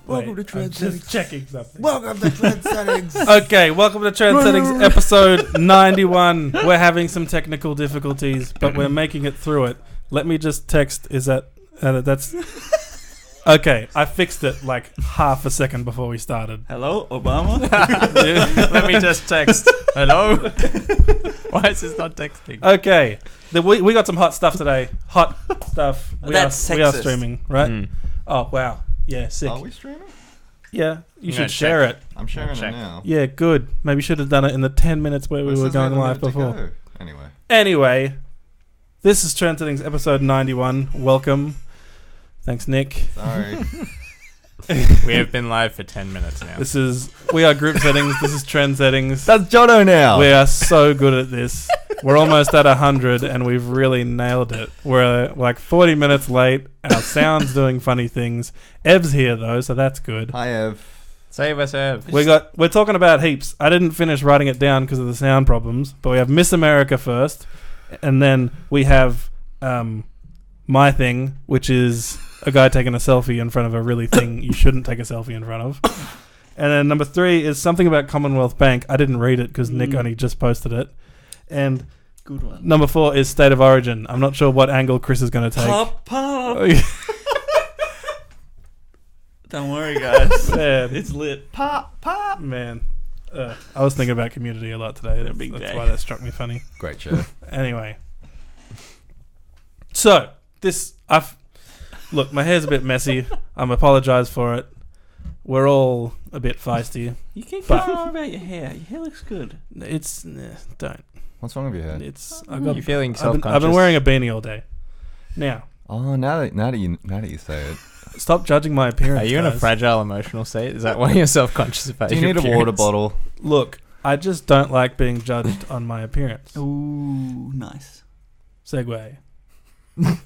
Welcome to Trend Settings. Just checking something. Welcome to Trend Settings. Okay, welcome to Trend Settings episode 91. We're having some technical difficulties, but we're making it through it. Let me just text. Is that's... Okay, I fixed it like half a second before we started. Hello, Obama? Let me just text. Hello? Why is this not texting? Okay, we got some hot stuff today. Hot stuff. We are streaming, right? Mm. Oh, wow. Yeah, sick. Are we streaming? Yeah, you should gonna share it. I'm sharing Check. it now. Yeah, good. Maybe we should have done it in the 10 minutes where we were going live before. Anyway, this is Trend Settings episode 91. Welcome. Thanks, Nick. Sorry. We have been live for 10 minutes now. We are group settings. This is Trend Settings. That's Jono now. We are so good at this. We're almost at 100 and we've really nailed it. We're like 40 minutes late. Our sound's doing funny things. Ev's here though, so that's good. Hi, Ev. Save us, Ev. We're talking about heaps. I didn't finish writing it down because of the sound problems, but we have Miss America first, and then we have my thing, which is a guy taking a selfie in front of a really thing you shouldn't take a selfie in front of. And then number 3 is something about Commonwealth Bank. I didn't read it because Nick only just posted it. And Good one. number 4 is State of Origin. I'm not sure what angle Chris is going to take. Pop. Don't worry, guys. Man, It's lit. Pop. man. I was thinking about Community a lot today. A big That's day. why that struck me funny. Great show. Anyway. So, look, my hair's a bit messy. I'm apologise for it. We're all a bit feisty. You keep going on about your hair. Your hair looks good. Don't. What's wrong with your hair? You're feeling I've self-conscious. been wearing a beanie all day. Now, Oh, now that you say it. stop judging my appearance. Are you in a guys. fragile emotional state? Is that why you're self-conscious about Do you your need a appearance? water bottle? Look, I just don't like being judged on my appearance. Ooh, nice. Segue.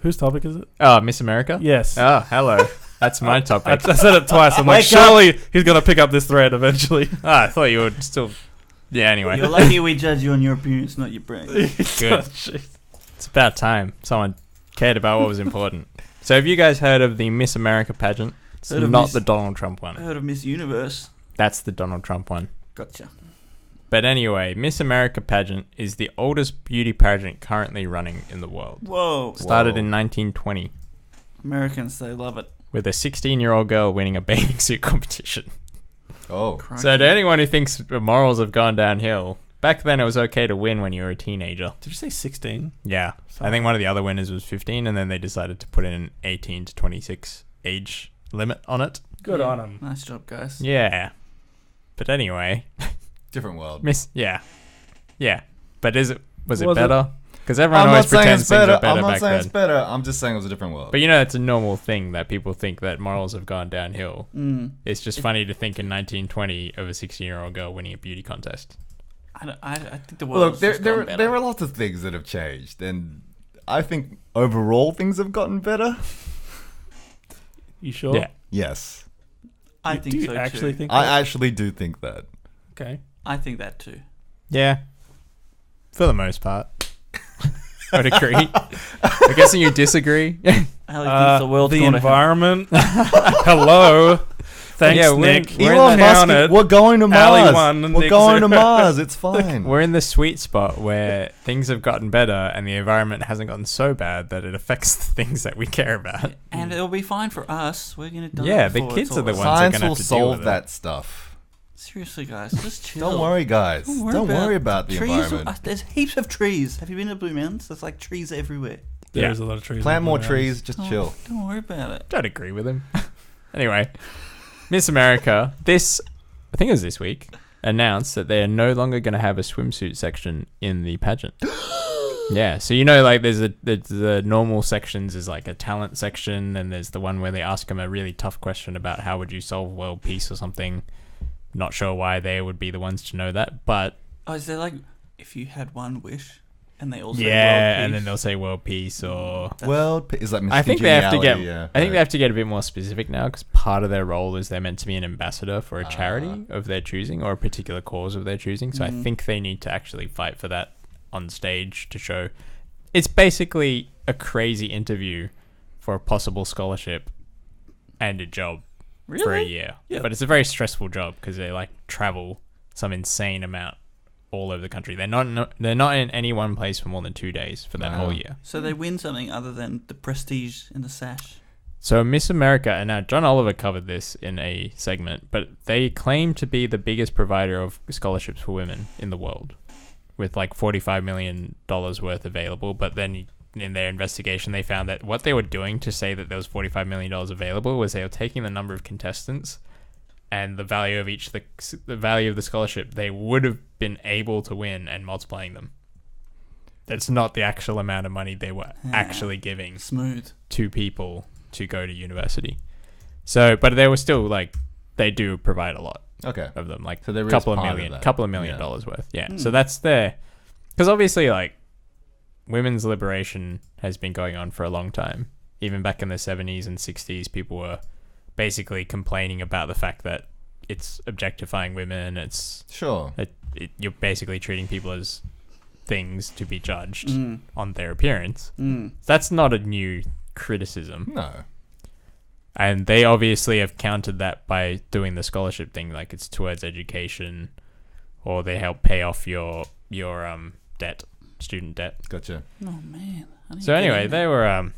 Whose topic is it? Oh, Miss America? Yes. Oh, hello. That's my I topic. said it twice. I'm like, Wake up. surely he's going to pick up this thread eventually. I thought you would still... Yeah, anyway. You're lucky we judge you on your appearance, not your brain. Good. Jeez. It's about time someone cared about what was important. So have you guys heard of the Miss America pageant? It's Heard of not Miss- the Donald Trump I one. heard of Miss Universe. That's the Donald Trump one. Gotcha. But anyway, Miss America pageant is the oldest beauty pageant currently running in the world. Whoa. Started Whoa. in 1920 Americans, they love it. with a 16-year-old girl winning a bathing suit competition. Oh. So to anyone who thinks the morals have gone downhill, back then it was okay to win when you were a teenager. Did you say 16? Yeah. I think one of the other winners was 15, and then they decided to put in an 18 to 26 age limit on it. Good on him. Nice job, guys. Yeah. But anyway, Different world. Yeah. But was it Was better? Because everyone I'm always not saying pretends it's things better. are better I'm not back saying it's then. better. I'm just saying it was a different world. But you know, it's a normal thing that people think that morals have gone downhill. Mm. It's just funny to think in 1920 of a 16-year-old girl winning a beauty contest. I think the Look, world's there just gone better. are lots of things that have changed, and I think overall things have gotten better. You sure? Yeah. Yes, I Do think you so actually too. think I that? actually do think that. Okay. I think that too. Yeah. For the most part. I'd agree. I'm guessing you disagree. Ali thinks the world's the gone environment. Hello. Thanks, Yeah, Nick. we're in Elon the- Count Musk, it. we're going to Ali Mars. won, We're Nick going to zero. Mars. It's fine. We're in the sweet spot where things have gotten better and the environment hasn't gotten so bad that it affects the things that we care about. And it'll be fine for us. We're gonna die. Yeah, the before kids it's are the all ones over. that Science gonna will have to deal solve with that stuff. Seriously, guys, just chill. Don't worry, guys. Don't worry about the trees. environment. There's heaps of trees. Have you been to Blue Mountains? There's like trees everywhere. There's a lot of trees. Plant in more Blue trees. Just chill. Don't worry about it. Don't agree with him. Anyway, Miss America, I think it was this week, announced that they are no longer going to have a swimsuit section in the pageant. Yeah, so you know, like there's the normal sections is like a talent section, and there's the one where they ask them a really tough question about how would you solve world peace or something. Not sure why they would be the ones to know that, but Oh, is there like if you had one wish and they all say yeah, world and then peace? they'll say world peace or. Is like Miss I think they have to get. Congeniality, yeah. I think they have to get a bit more specific now because part of their role is they're meant to be an ambassador for a charity of their choosing or a particular cause of their choosing. So I think they need to actually fight for that on stage to show. It's basically a crazy interview for a possible scholarship and a job. Really? for a year. Yeah. But it's a very stressful job because they like travel some insane amount all over the country. They're not in any one place for more than 2 days for that Wow. whole year. So they win something other than the prestige in the sash. So Miss America, and now John Oliver covered this in a segment, but they claim to be the biggest provider of scholarships for women in the world, with like $45 million worth available. But then in their investigation, they found that what they were doing to say that there was $45 million available was they were taking the number of contestants and the value of the value of the scholarship they would have been able to win and multiplying them. That's not the actual amount of money they were actually giving Smooth. to people to go to university. So, but they were still like, they do provide a lot Okay. of them, like So there a is couple of part of million, that. couple of million Yeah. dollars worth. Yeah. Hmm. So that's their, because obviously like women's liberation has been going on for a long time. Even back in the 70s and 60s, people were basically complaining about the fact that it's objectifying women. It's Sure. you're basically treating people as things to be judged Mm. on their appearance. Mm. That's not a new criticism. No. And they obviously have countered that by doing the scholarship thing, like it's towards education, or they help pay off your debt, student debt. Gotcha. Oh man. I didn't So get anyway, it. they were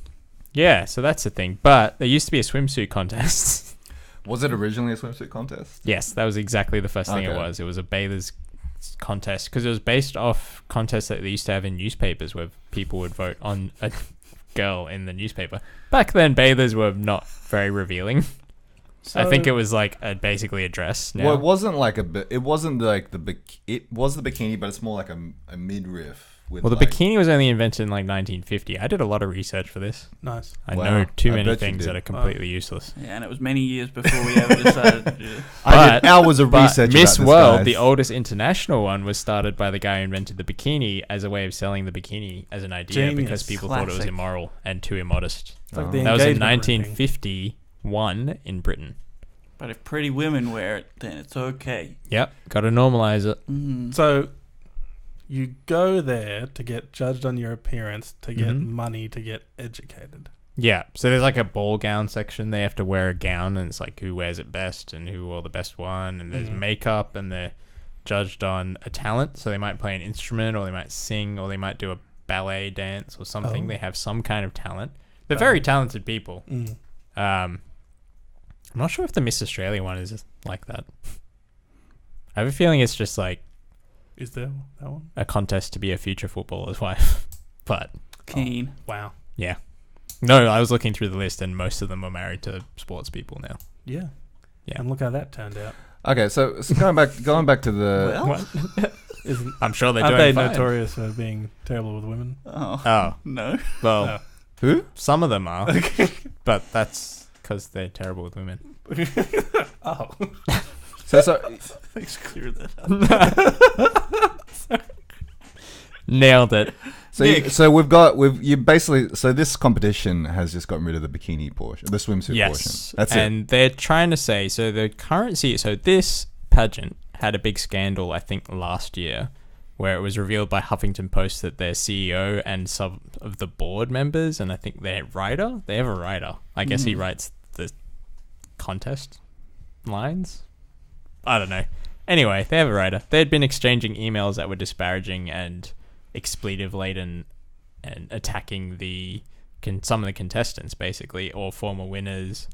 yeah. So that's the thing. But there used to be a swimsuit contest. Was it originally a swimsuit contest? Yes, that was exactly the first thing it Okay. was. It was a bathers contest because it was based off contests that they used to have in newspapers where people would vote on a girl in the newspaper. Back then, bathers were not very revealing. I think it was like basically a dress. Now. Well, it wasn't like it wasn't like it was the bikini, but it's more like a midriff. With Well, the like, bikini was only invented in like 1950. I did a lot of research for this. Nice. I Wow. know too I many bet you things did. that are completely useless. Yeah, and it was many years before we ever decided to do it. I But- did hours of But research. Miss about this, World, guys. the oldest international one, was started by the guy who invented the bikini as a way of selling the bikini as an idea Genius. because people thought it was Classic. immoral and too immodest. It's like Oh. the That was in engagement ring thing. 1951 in Britain. But if pretty women wear it, then it's okay. Yep, got to normalize it. Mm. So you go there to get judged on your appearance, to get Mhm. money, to get educated. Yeah, so there's like a ball gown section. They have to wear a gown, and it's like who wears it best and who wore the best one. And there's Mhm. makeup, and they're judged on a talent. So they might play an instrument, or they might sing, or they might do a ballet dance or something. Oh. They have some kind of talent. They're Ballet. very talented people. Mm. I'm not sure if the Miss Australia one is like that. I have a feeling it's just like Is there that one? a contest to be a future footballer's wife. But Keen. Wow. no, I was looking through the list, and most of them are married to sports people now. Yeah. Yeah. And look how that turned out. Okay, so going back to the Well, What? Isn't I'm sure they're aren't doing they fine. notorious for being terrible with women? Oh, no. well, No. who? some of them are, but that's because they're terrible with women. Oh. So Thanks for clearing that up. Nailed it. you basically this competition has just gotten rid of the bikini portion, the swimsuit Yes, portion. That's and they're trying to say so the currency. So this pageant had a big scandal, I think, last year, where it was revealed by Huffington Post that their CEO and some of the board members, and I think their writer, they have a writer. I guess he writes the contest lines. I don't know. Anyway, they have a writer. They had been exchanging emails that were disparaging and expletive laden and attacking some of the contestants, basically, or former winners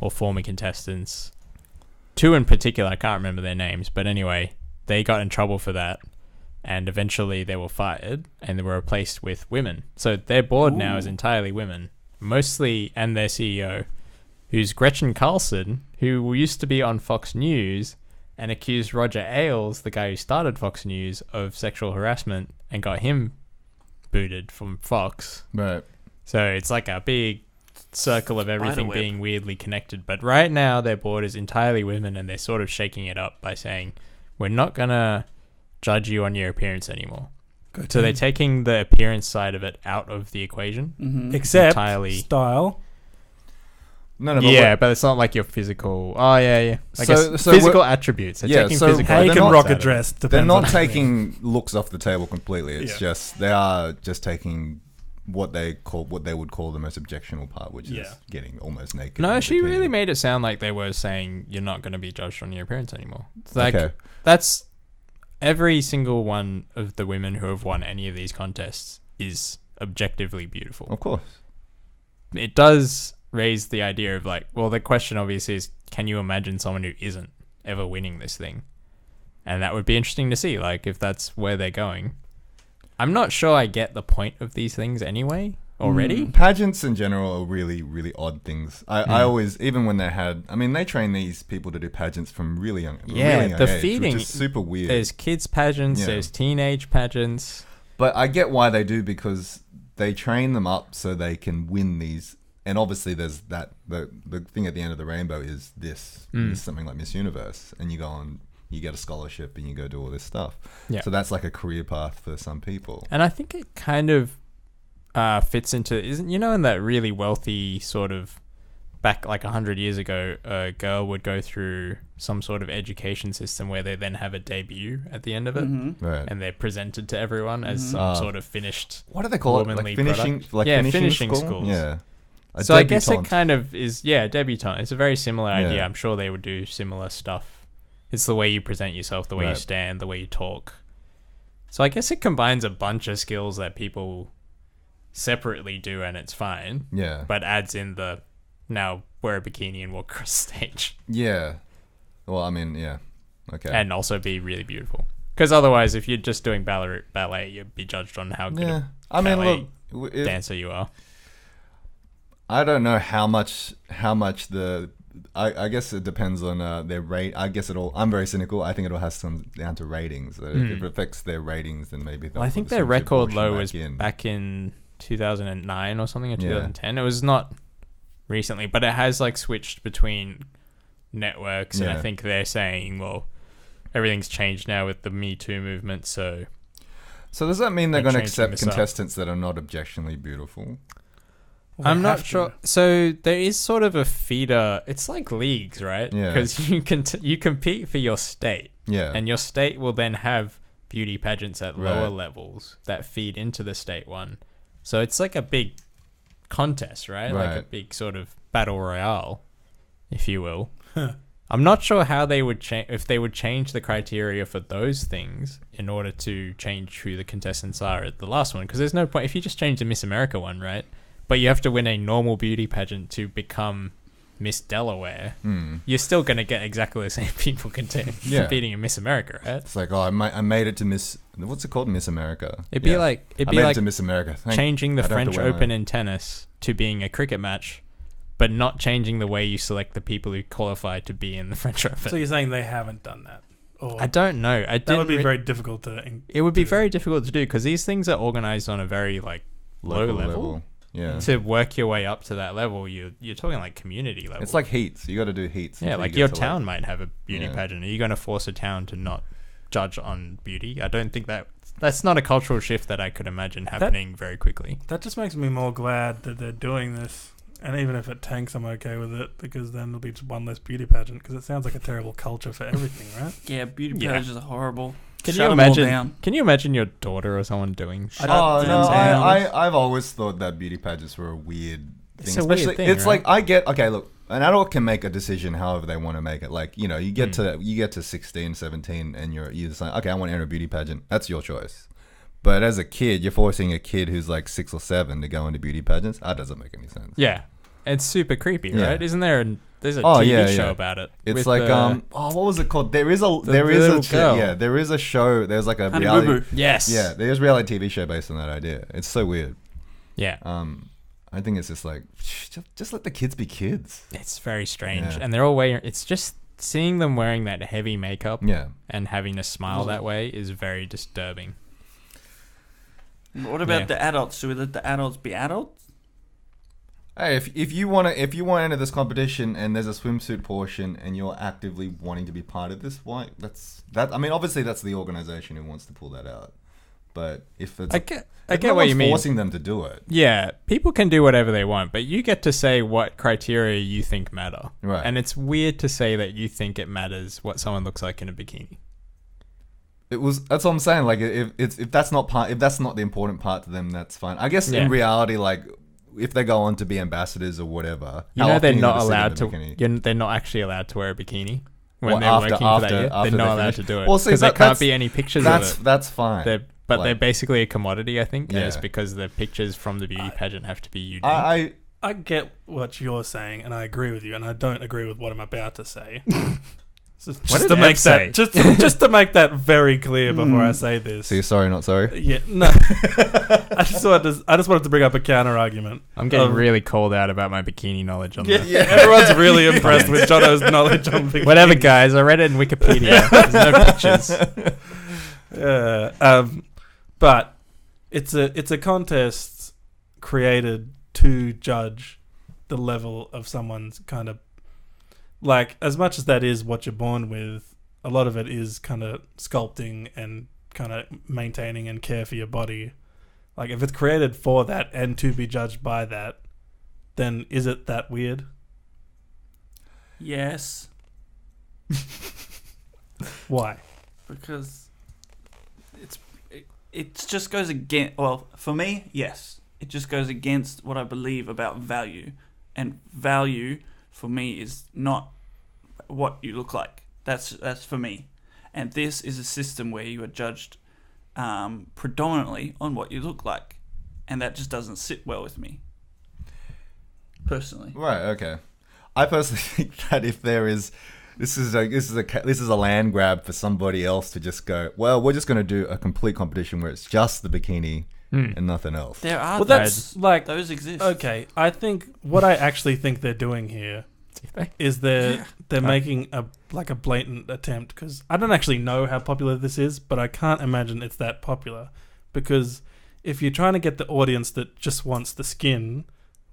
or former contestants. Two in particular, I can't remember their names, but anyway, they got in trouble for that, and eventually they were fired and they were replaced with women. So their board now is entirely women, mostly, and their CEO, who's Gretchen Carlson, who used to be on Fox News and accused Roger Ailes, the guy who started Fox News, of sexual harassment and got him booted from Fox. Right. So it's like a big circle of everything Spiderweb. being weirdly connected. But right now their board is entirely women, and they're sort of shaking it up by saying, we're not going to judge you on your appearance anymore. Good. So they're taking the appearance side of it out of the equation. Mm-hmm. Except entirely- style. No, but Yeah, but it's not like your physical. Oh, yeah. I So- guess so physical we're- attributes. They're yeah, taking so physical How you they're can not- rock out a of it. dress. they're depends not on- taking looks off the table completely. It's Yeah. just they are just taking what they would call the most objectionable part, which Yeah. is getting almost naked. No, in a she bikini. really made it sound like they were saying you're not going to be judged on your appearance anymore. It's like Okay. that's every single one of the women who have won any of these contests is objectively beautiful. Of course. It does raise the idea of like, well, the question obviously is, can you imagine someone who isn't ever winning this thing? And that would be interesting to see, like, if that's where they're going. I'm not sure I get the point of these things anyway already. Pageants in general are really, really odd things. I always, even when they train these people to do pageants from really young, Yeah, really young the age, feeding- which is super weird. There's kids pageants, Yeah. there's teenage pageants. But I get why they do, because they train them up so they can win these. And obviously, there's that the thing at the end of the rainbow is this, is something like Miss Universe, and you go on, you get a scholarship, and you go do all this stuff. Yeah. So that's like a career path for some people. And I think it kind of fits into, isn't, in that really wealthy sort of, back like 100 years ago, a girl would go through some sort of education system where they then have a debut at the end of it, Right. and they're presented to everyone as some sort of finished. What do they call it? womanly Like finishing, product. like Yeah, finishing school? schools. Yeah. A So I guess it debutante. kind of is, debutante. It's a very similar Yeah. idea. I'm sure they would do similar stuff. It's the way you present yourself, the way you Right. stand, the way you talk. So I guess it combines a bunch of skills that people separately do, and it's fine. Yeah. But adds in the now wear a bikini and walk across stage, Yeah. Well, I mean, yeah. Okay. and also be really beautiful. Because otherwise, if you're just doing ballet, you'd be judged on how good yeah. a I mean, ballet look, dancer you are. I don't know how much the. I guess it depends on their rate. I guess I'm very cynical. I think it'll have some down to ratings. If it affects their ratings, then maybe. Well, I think they'll their put the record swimsuit low portion was back in 2009 or something, or Yeah. 2010. It was not recently, but it has like switched between networks, and I Yeah. think they're saying, well, everything's changed now with the Me Too movement, so So does that mean they're They're going to changing accept this up. contestants that are not objectionably beautiful? Well, I'm they not have to. sure. So there is sort of a feeder. It's like leagues, right? Yeah. Because you compete for your state, Yeah. and your state will then have beauty pageants at lower Right. levels that feed into the state one. So it's like a big contest, right? Like a Right. big sort of battle royale, if you will. I'm not sure how they would change, if they would change the criteria for those things in order to change who the contestants are at the last one. Because there's no point if you just change the Miss America one, right? But you have to win a normal beauty pageant to become Miss Delaware. You're still going to get exactly the same people Yeah. competing in Miss America, right? It's like, oh, I made it to Miss. What's it called? Miss America. It'd be Yeah. like I made it to Miss America. changing the I don't have to French wear my- Open in tennis to being a cricket match, but not changing the way you select the people who qualify to be in the French Open. So you're saying they haven't done that? Or I don't know. that would be very difficult to. It would be very difficult to do because these things are organized on a very like low Local level. Yeah. To work your way up to that level, you're talking like community level. It's like heats. You got to do heats. yeah, until like you your get to, town might have a beauty Yeah. pageant. Are you going to force a town to not judge on beauty? I don't think that's not a cultural shift that I could imagine happening very quickly. That just makes me more glad that they're doing this. And even if it tanks, I'm okay with it because then there'll be just one less beauty pageant because it sounds like a terrible culture for everything, right? Yeah, beauty Yeah. pageants are horrible. Can Shut you 'em all imagine? down. Can you imagine your daughter or someone doing? I Oh don't- no! Yeah. I've always thought that beauty pageants were a weird thing. It's a weird Especially, thing, it's right? like I get okay. Look, an adult can make a decision however they want to make it. Like you get to 16, 17, and you're just like, okay, I want to enter a beauty pageant. That's your choice. But as a kid, you're forcing a kid who's like 6 or 7 to go into beauty pageants. That doesn't make any sense. Yeah, it's super creepy, Yeah. right? Isn't there? There's a Oh, TV yeah, show yeah. about it. It's with like the- what was it called? There is a little girl. yeah, there is a show. There's like a Honey reality. Boo Boo. Yes. Yeah, there's a reality TV show based on that idea. It's so weird. Yeah. I think it's just like just let the kids be kids. It's very strange, Yeah. and they're all wearing. It's just seeing them wearing that heavy makeup Yeah. and having to smile that way is very disturbing. What about Yeah. the adults? Should we let the adults be adults? Hey, if you want to enter this competition and there's a swimsuit portion and you're actively wanting to be part of this, why? I mean, obviously that's the organization who wants to pull that out. But if it's I get if what no one's you mean. forcing them to do it, Yeah, people can do whatever they want, but you get to say what criteria you think matter. Right. And it's weird to say that you think it matters what someone looks like in a bikini. It was. That's what I'm saying. Like, if that's not the important part to them, that's fine. I guess Yeah. in reality, like, if they go on to be ambassadors or whatever, You how know often they're are you not gonna sit in allowed the to. bikini? They're not actually allowed to wear a bikini when Well, they're working for that year. after They're not they allowed finish. to do it. Well, see, because there that's- can't be any pictures of it. That's fine. They're basically a commodity, I think. And it's Yeah. because the pictures from the beauty pageant have to be unique. I get what you're saying, and I agree with you, and I don't agree with what I'm about to say. So just did to make Ev say? that just to make that very clear before I say this. So you're sorry, not sorry. Yeah, no. I just wanted to bring up a counter argument. I'm getting really called out about my bikini knowledge on Yeah, that. everyone's really impressed with Jono's knowledge on bikinis. Whatever, guys. I read it in Wikipedia. There's no pictures. But it's a contest created to judge the level of someone's kind of, like, as much as that is what you're born with, a lot of it is kind of sculpting and kind of maintaining and care for your body. Like, if it's created for that and to be judged by that, then is it that weird? Yes, Why? because it just goes against. Well, for me, yes, it just goes against what I believe about value, and value for me is not what you look like. That's for me, and this is a system where you are judged predominantly on what you look like, and that just doesn't sit well with me, personally. Right. Okay. I personally think that if there is, this is a land grab for somebody else to just go, well, we're just going to do a complete competition where it's just the bikini and nothing else. There are Well, that's like, those exist. okay, I think what I actually think they're doing here is they're making a blatant attempt, because I don't actually know how popular this is, but I can't imagine it's that popular, because if you're trying to get the audience that just wants the skin,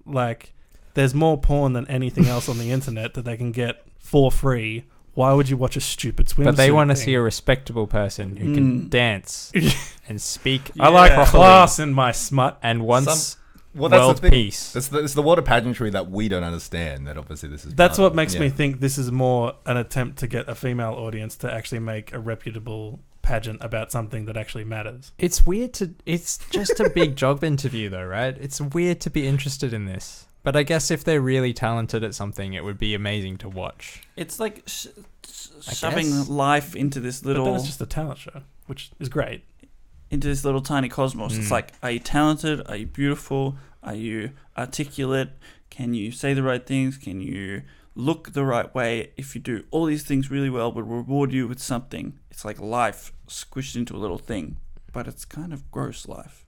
like, there's more porn than anything else on the internet that they can get for free. Why would you watch a stupid swimsuit? But they want to thing? see a respectable person who can dance and speak. I like Yeah. class in my smut. And wants Well, that's world the thing. peace. It's the world of pageantry that we don't understand. That obviously this is. That's part what of. makes Yeah. me think this is more an attempt to get a female audience to actually make a reputable pageant about something that actually matters. It's weird to. It's just a big job interview, though, right? It's weird to be interested in this. But I guess if they're really talented at something, it would be amazing to watch. It's like I shoving guess. life into this But then little it's just a talent show, which is great. tiny cosmos. It's like, are you talented? Are you beautiful? Are you articulate? Can you say the right things? Can you look the right way? If you do all these things really well, we'll reward you with something. It's like life squished into a little thing, but it's kind of gross life,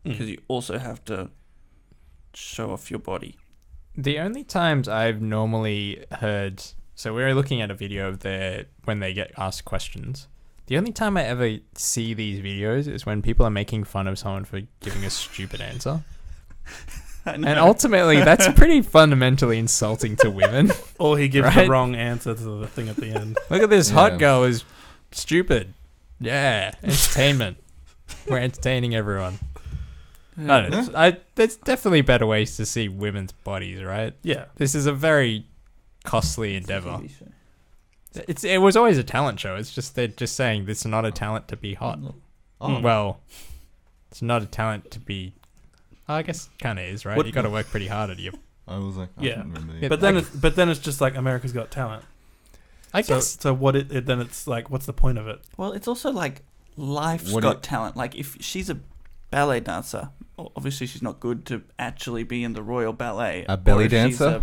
because you also have to show off your body. The only times I've normally heard, so we're looking at a video of when they get asked questions. The only time I ever see these videos is when people are making fun of someone for giving a stupid answer. And ultimately, that's pretty fundamentally insulting to women. Or he gives Right? the wrong answer to the thing at the end. Look at this Yeah. hot girl is stupid. Yeah, entertainment. We're entertaining everyone. I don't know. There's definitely better ways to see women's bodies, right? Yeah. This is a very costly endeavor. It was always a talent show. It's just they're just saying this is not a talent to be hot. Oh. Well, it's not a talent to be. I guess kind of is, right? What- You got to work pretty hard at you. I was like, I Yeah. don't remember. Yeah, But then it's just like America's Got Talent. I So guess then it's like, what's the point of it? Well, it's also like life's What do got talent. Like, if she's a ballet dancer, obviously she's not good to actually be in the Royal Ballet. A belly Or if she's dancer?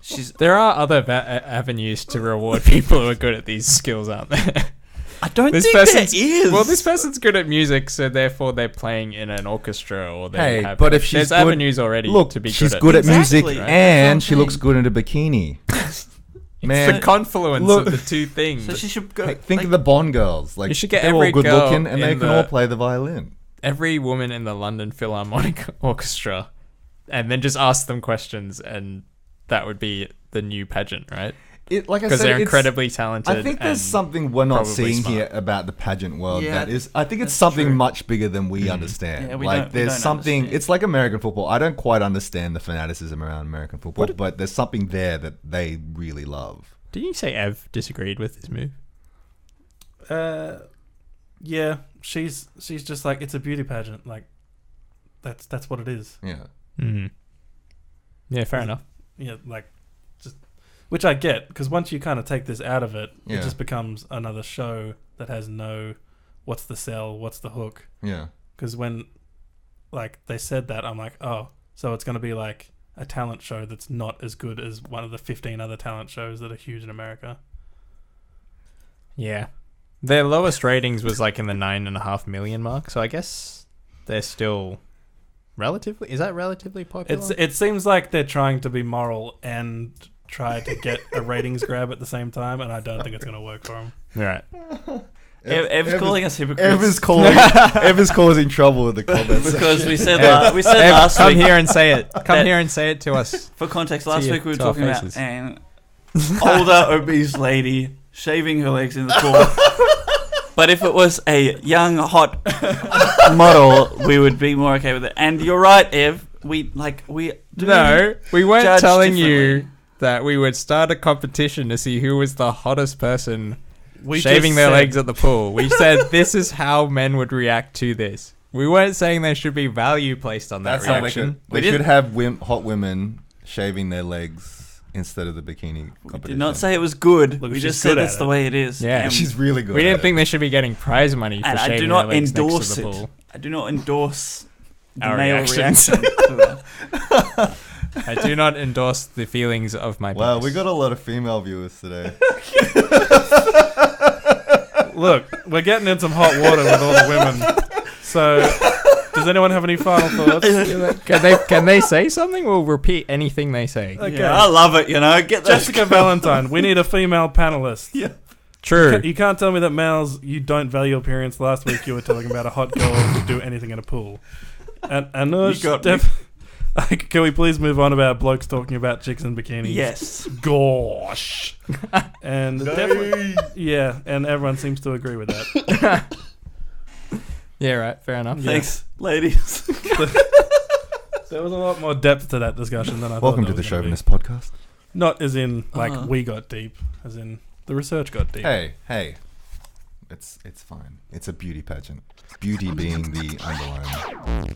She's. there are other avenues to reward people who are good at these skills, aren't there? I don't This think there person's- is. Well, this person's good at music, so therefore they're playing in an orchestra, or they Hey, have. but if she's there's good- avenues already Look, to be she's good good at. at music Exactly. Right, and that's she what I'm looks saying. good in a bikini. Man, Man, the confluence look- of the two things. So she should go. Hey, think like, of the Bond girls. Like, You should get they're every all good girl looking and they in can the- all play the violin. Every woman in the London Philharmonic Orchestra, and then just ask them questions, and that would be the new pageant, right? Like I Because said, they're it's- incredibly talented. I think there's and something we're not probably seeing smart. here about the pageant world. Yeah, That is, I think it's that's something true. much bigger than we understand. Yeah, we like don't- we there's don't something. understand. It's like American football. I don't quite understand the fanaticism around American football, but there's something there that they really love. Did you say Ev disagreed with this move? Yeah, she's just like, it's a beauty pageant. Like, that's what it is. Yeah. Mm. Yeah, fair enough. Yeah, like, just, which I get, because once you kind of take this out of it, Yeah. it just becomes another show that has no, what's the sell, what's the hook. Yeah. Because when, like, they said that, I'm like, oh, so it's going to be like a talent show that's not as good as one of the 15 other talent shows that are huge in America. Yeah. Their lowest ratings was like in the 9.5 million mark, so I guess they're still relatively... Is that relatively popular? It seems like they're trying to be moral and try to get a ratings grab at the same time, and I don't think it's going to work for them. Right. Ev's calling us hypocrites. Ev's causing trouble with the comments. Because we said Ev, last come week. here and say it. Come here and say it to us. For context, last week we were to our talking about faces. an older obese lady shaving her legs in the pool. But if it was a young hot model, we would be more okay with it. And you're right, Ev. We No, we weren't judge telling you differently. that we would start a competition to see who was the hottest person We shaving just their said- legs at the pool. We said this is how men would react to this. We weren't saying there should be value placed on that That's how reaction. they should have hot women shaving their legs instead of the bikini We competition. did not say it was good. Look, we she's just good said at that's it. the way it is. Yeah. And She's really good. We didn't at think they should be getting prize money for And I shaving do not their legs endorse next to the it. pool. I do not endorse the Our male reactions. reaction to that. I do not endorse the feelings of my Wow, penis. we got a lot of female viewers today. Look, we're getting in some hot water with all the women. So, does anyone have any final thoughts? Can they say something? We'll repeat anything they say. Okay. Yeah, I love it. Get those Jessica Valentine, we need a female panelist. Yeah. True. You can't tell me that males, you don't value appearance. Last week you were talking about a hot girl who would do anything in a pool. And Anush, You got me. can we please move on about blokes talking about chicks in bikinis? Yes. Gosh. And definitely, yeah, and everyone seems to agree with that. Yeah, right. Fair enough. Yeah. Thanks, ladies. There was a lot more depth to that discussion than I thought. Welcome to there the was gonna be. Chauvinist Podcast. Not as in like Uh-huh. we got deep, as in the research got deep. Hey, it's fine. It's a beauty pageant. Beauty being the underlying.